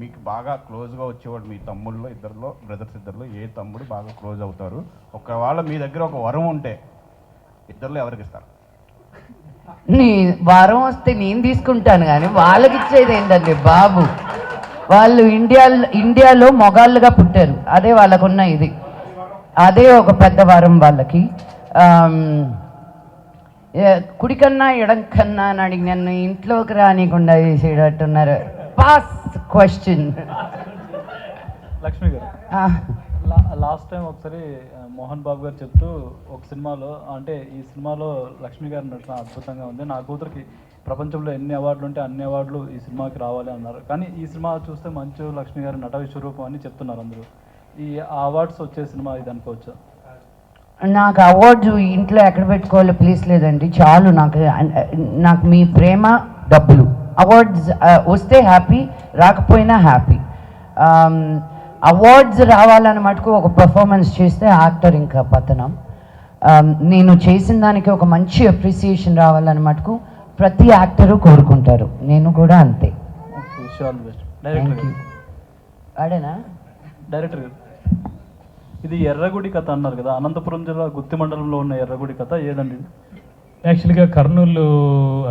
మీకు బాగా క్లోజ్గా వచ్చేవాడు మీ తమ్ముళ్ళు ఇద్దరిలో, బ్రదర్స్ ఇద్దరిలో ఏ తమ్ముడు బాగా క్లోజ్ అవుతారు? ఒకవేళ మీ దగ్గర ఒక వరం ఉంటే ఇద్దరిలో ఎవరికి ఇస్తారు? నీ వారం వస్తే నేను తీసుకుంటాను, కానీ వాళ్ళకి ఇచ్చేది ఏంటండి బాబు? వాళ్ళు ఇండియాలో మొగాళ్ళుగా పుట్టారు, అదే వాళ్ళకున్న ఇది, అదే ఒక పెద్ద వారం వాళ్ళకి. కుడికన్నా ఎడం కన్నా అని అడిగి నన్ను ఇంట్లోకి రానికుండా చేసేటట్టున్నారు. Pass question. లక్ష్మి గారు, లాస్ట్ టైం ఒకసారి మోహన్ బాబు గారు చెప్తూ ఒక సినిమాలో, అంటే ఈ సినిమాలో లక్ష్మి గారి నటన అద్భుతంగా ఉంది, నా కూతురికి ప్రపంచంలో ఎన్ని అవార్డులు ఉంటే అన్ని అవార్డులు ఈ సినిమాకి రావాలి అన్నారు. కానీ ఈ సినిమా చూస్తే మంచు లక్ష్మి గారి నట విశ్వరూపం అని చెప్తున్నారు అందరూ. ఈ అవార్డ్స్ వచ్చే సినిమా ఇది అనుకోవచ్చా? నాకు అవార్డ్స్ ఇంట్లో ఎక్కడ పెట్టుకోవాలో ప్లీజ్ లేదండి, చాలు. నాకు మీ ప్రేమ, డబ్బులు. అవార్డ్స్ వస్తే హ్యాపీ, రాకపోయినా హ్యాపీ. అవార్డ్స్ రావాలని మటుకు ఒక పర్ఫార్మెన్స్ చేస్తే యాక్టర్ ఇంకా పతనం. నేను చేసిన దానికి ఒక మంచి అప్రిసియేషన్ రావాలని మటుకు ప్రతి యాక్టరు కోరుకుంటారు, నేను కూడా అంతే. అడేనా డైరెక్టర్ గారు, ఇది ఎర్రగుడి కథ అన్నారు కదా, అనంతపురం జిల్లా గుత్తి మండలంలో ఉన్న ఎర్రగుడి కథ ఏదండి? యాక్చువల్గా కర్నూలు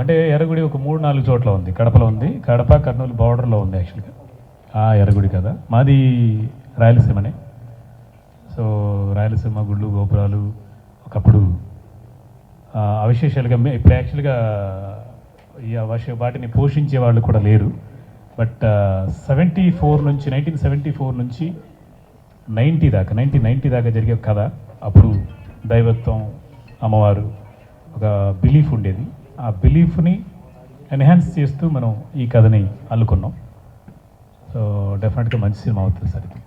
అంటే ఎర్రగుడి ఒక 3-4 చోట్ల ఉంది. కడపలో ఉంది, కడప కర్నూలు బార్డర్లో ఉంది యాక్చువల్గా ఆ ఎర్రగుడి కథ. మాది రాయలసీమనే. సో రాయలసీమ గుళ్ళు గోపురాలు ఒకప్పుడు అవశేషాలుగా, ఇప్పుడు యాక్చువల్గా వాటిని పోషించే వాళ్ళు కూడా లేరు. బట్ 1974 నుంచి 1990 దాకా జరిగే కథ. అప్పుడు దైవత్వం, అమ్మవారు, ఒక బిలీఫ్ ఉండేది. ఆ బిలీఫ్ని ఎన్హాన్స్ చేస్తూ మనం ఈ కథని అల్లుకున్నాం. సో డెఫినెట్గా మంచి సినిమా అవుతుంది సార్ ఇది.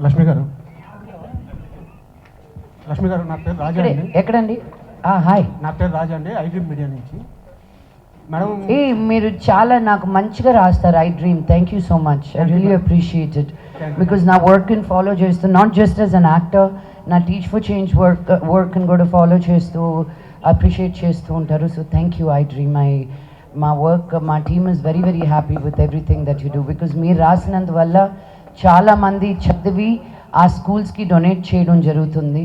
లక్ష్మి గారు, నా పేరు రాజా అండి. ఎక్కడండి? హాయ్, నా పేరు రాజా అండి, ఐ డ్రీమ్ మీడియా నుంచి. మేడం, మీరు చాలా నాకు మంచిగా రాస్తారు I dream. Thank you so much, I really appreciate it. Because నా వర్క్ని ఫాలో చేస్తూ, not just as an actor, నా టీచ్ ఫర్ చేంజ్ వర్క్ని కూడా ఫాలో చేస్తూ అప్రిషియేట్ చేస్తూ ఉంటారు. So thank you I dream. మా వర్క్, మా team is very very happy with everything that you do. Because మీరు రాసినందువల్ల చాలామంది చదివి ఆ స్కూల్స్కి డొనేట్ చేయడం జరుగుతుంది.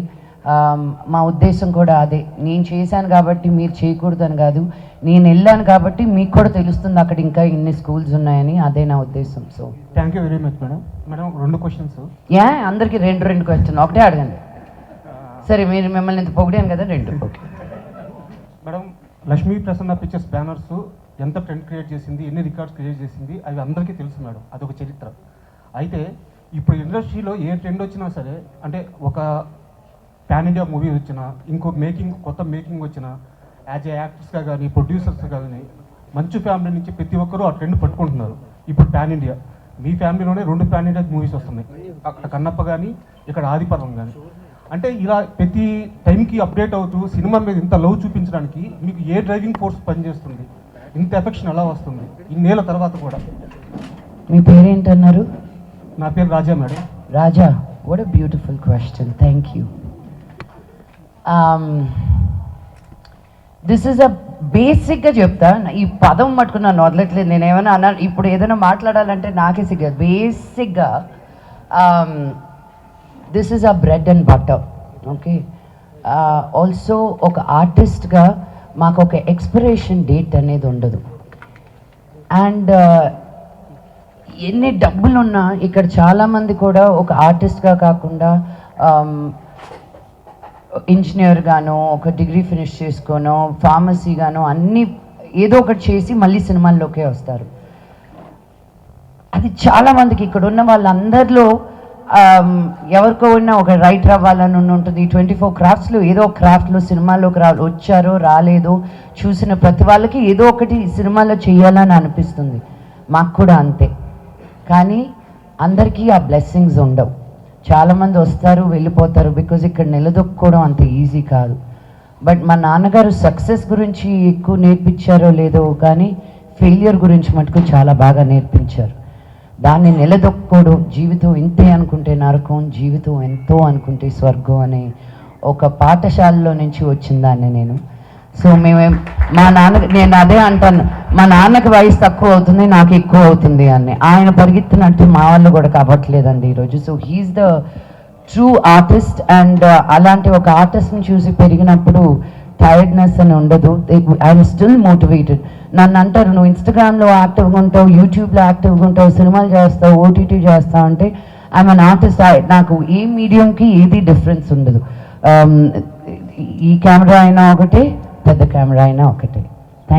మా ఉద్దేశం కూడా అదే. నేను చేశాను కాబట్టి మీరు చేయకూడదు అని కాదు, నేను వెళ్ళాను కాబట్టి మీకు కూడా తెలుస్తుంది అక్కడ ఇంకా ఇన్ని స్కూల్స్ ఉన్నాయని, అదే నా ఉద్దేశం. So thank you very much madam. Madam 2 questions. అందరికీ 2 క్వశ్చన్, ఒకటే అడగండి. సరే, మీరు మిమ్మల్ని ఇంత పొగిడాను కదా, 2. Okay madam, Lakshmi Prasanna pictures banners ఎంత ట్రెండ్ క్రియేట్ చేసింది, ఎన్ని రికార్డ్స్ క్రియేట్ చేసింది, అవి అందరికీ తెలుసు మేడం. అదొక చరిత్ర. అయితే ఇప్పుడు ఇండస్ట్రీలో ఏ ట్రెండ్ వచ్చినా సరే, అంటే ఒక పాన్ ఇండియా మూవీ వచ్చినా, ఇంకో కొత్త మేకింగ్ వచ్చినా, యాజ్ ఏ యాక్టర్స్గా కానీ ప్రొడ్యూసర్స్గా కానీ మంచు ఫ్యామిలీ నుంచి ప్రతి ఒక్కరూ ఆ ట్రెండ్ పట్టుకుంటున్నారు. ఇప్పుడు పాన్ ఇండియా, మీ ఫ్యామిలీలోనే 2 పాన్ ఇండియా మూవీస్ వస్తున్నాయి, అక్కడ కన్నప్ప కానీ ఇక్కడ ఆదిపర్వం కానీ. అంటే ఇలా ప్రతి టైంకి అప్డేట్ అవుతూ సినిమా మీద ఇంత లవ్ చూపించడానికి మీకు ఏ డ్రైవింగ్ ఫోర్స్ పనిచేస్తుంది? ఇంత ఎఫెక్షన్ ఎలా వస్తుంది ఇన్నేళ్ళ తర్వాత కూడా? మీ పేరేంటన్నారు? నా పేరు Raja madam. Raja, what a beautiful question, thank you. This is a బేసిక్గా చెప్తా, ఈ పదం మట్టుకు నన్ను వదలట్లేదు. నేను ఏమైనా అన్నా, ఇప్పుడు ఏదైనా మాట్లాడాలంటే నాకే సిగ్గా. బేసిక్గా this is a bread and butter. Okay, also ఒక ఆర్టిస్ట్గా మాకు ఒక ఎక్స్పిరేషన్ డేట్ అనేది ఉండదు. అండ్ ఎన్ని డబ్బులున్నా ఇక్కడ చాలామంది కూడా ఒక ఆర్టిస్ట్గా కాకుండా ఇంజనీర్ గాను, ఒక డిగ్రీ ఫినిష్ చేసుకోనో, ఫార్మసీ గాను, అన్నీ ఏదో ఒకటి చేసి మళ్ళీ సినిమాల్లోకే వస్తారు. అది చాలామందికి ఇక్కడ ఉన్న వాళ్ళందరిలో ఎవరికో ఉన్న ఒక రైటర్ అవ్వాలని ఉంటుంది. 24 క్రాఫ్ట్స్లో ఏదో ఒక క్రాఫ్ట్లో సినిమాలోకి వచ్చారో రాలేదో చూసిన ప్రతి వాళ్ళకి ఏదో ఒకటి సినిమాలో చేయాలని అనిపిస్తుంది. మాకు కూడా అంతే. కానీ అందరికీ ఆ బ్లెస్సింగ్స్ ఉండవు. చాలామంది వస్తారు, వెళ్ళిపోతారు. బికాజ్ ఇక్కడ నిలదొక్కుకోవడం అంత ఈజీ కాదు. బట్ మా నాన్నగారు సక్సెస్ గురించి ఎక్కువ నేర్పించారో లేదో కానీ ఫెయిల్యూర్ గురించి మటుకు చాలా బాగా నేర్పించారు. దాన్ని నిలదొక్కుకోవడం, జీవితం ఇంతే అనుకుంటే నరకం, జీవితం ఎంతో అనుకుంటే స్వర్గం అనే ఒక పాఠశాలలో నుంచి వచ్చిందాన్ని నేను. సో మా నాన్న, నేను అదే అంటాను, మా నాన్నకి వయసు తక్కువ అవుతుంది, నాకు ఎక్కువ అవుతుంది అని. ఆయన పరిగెత్తినట్టు మా వాళ్ళు కూడా కావట్లేదండి ఈరోజు. So he's the true artist. And అలాంటి ఒక ఆర్టిస్ట్ని చూసి పెరిగినప్పుడు టైర్డ్నెస్ అని ఉండదు. I'm still motivated. నన్ను అంటారు, నువ్వు ఇన్స్టాగ్రామ్లో యాక్టివ్గా ఉంటావు, యూట్యూబ్లో యాక్టివ్గా ఉంటావు, సినిమాలు చేస్తావు, ఓటీటీ చేస్తావు అంటే ఐఎమ్ అన్ ఆర్టిస్ట్. నాకు ఏ మీడియంకి ఏది డిఫరెన్స్ ఉండదు. ఈ కెమెరా అయినా ఒకటే, పెద్ద కెమెరా అయినా ఒకటే.